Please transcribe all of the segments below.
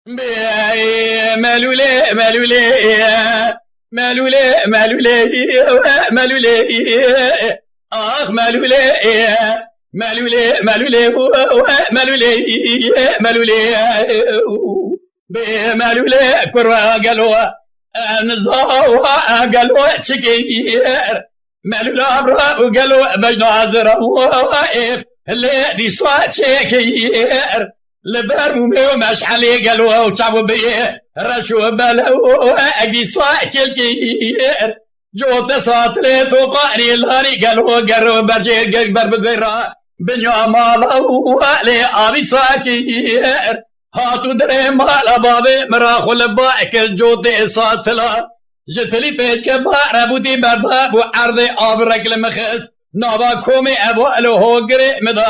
ملولي ملولي ملولي ملولي ملولي آخ ملولي ملولي ملولي ملولي ملولي ملولي كرة قلوة نزاوة قلوة تشكير ملولا برا وقلوة بجنو عزرة وائف اللي دي صوت شكير لبرمي ومشعلي قلوة وشعبوا بيه رشوا بلو أقي صوت كالكير جوت ساطلت وقاري الهاري قلوة قروا بجير قبر بغيرا بنيو مالا وقالي آبي ساكير هاتو دري مالا بابي مراخو لبائك الجوت ساطلا جتلي پیش کے بارہ بودی برداب و عرض آب رکل مخص نابا کومی ابوالو ہو گرے مدا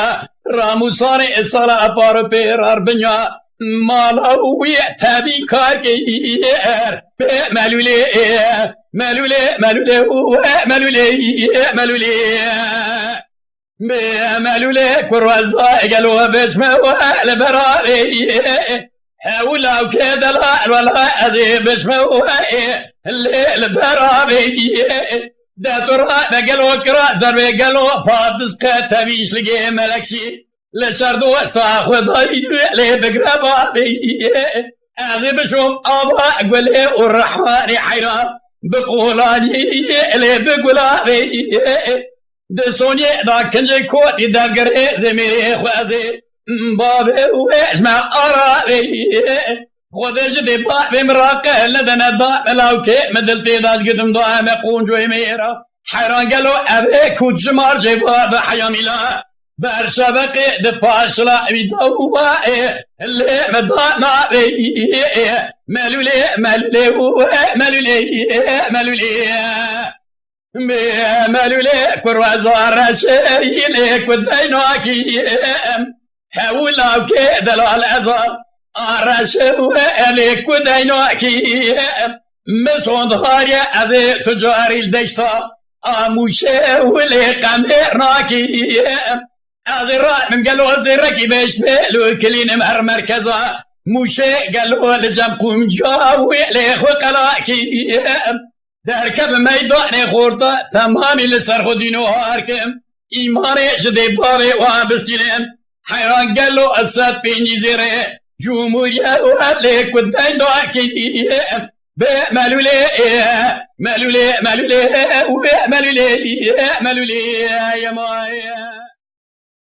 رامو سارے اصالہ اپارو پیرار بنیا مالا ہوئی تابی کار کے ملولے ملولے ملولے ملولے ملولے ملولے کروازا اگلو بجمع و اہل برارے حاولا وكذا لا ولا أذي بسمه الليل برابي ده ترى بقلو كرا دربي قلو فاضس كتبيش لقي ملكشي لشردو استاخذ ليه بقربابي أذي بشوم أبا أقول إيه والرحمن حيران بقولاني ليه بقولابي ده سوني دا كنجي كوتي دا قرئ زميري خوازي بابي واسمع أرابي خودش دي بابي مراقه لدنا ضاء ملاوكي مدلتي داز قدم ضاء مقون جوي ميرا حيران قالوا أبي كود جمار جيبا بحيامي لا برشبقي دفاش لا بيدوائي اللي مضاء نابي ملولي ملولي ملولي ملولي كروازار رشيلي كدينواكي حاولا وكذا الأزار أرشوا إليك ودينواكي مسون ضاريا أذي تجاري الدشتا أموشي ولي قميرناكي أذي رأي من قالوا زيركي بيش بيلو كلين مهر مركزا موشي قالوا لجمكم جاوي ليخو قلاكي دركب ميداني خورتا تمامي لسر خدينو هاركم إيماني جدي بابي وابستينم حيران قالوا أساد بيني زيري جمهورية وقالك ودين دواكي ملولي ملولي ملولي ملولي ملولي يا مايا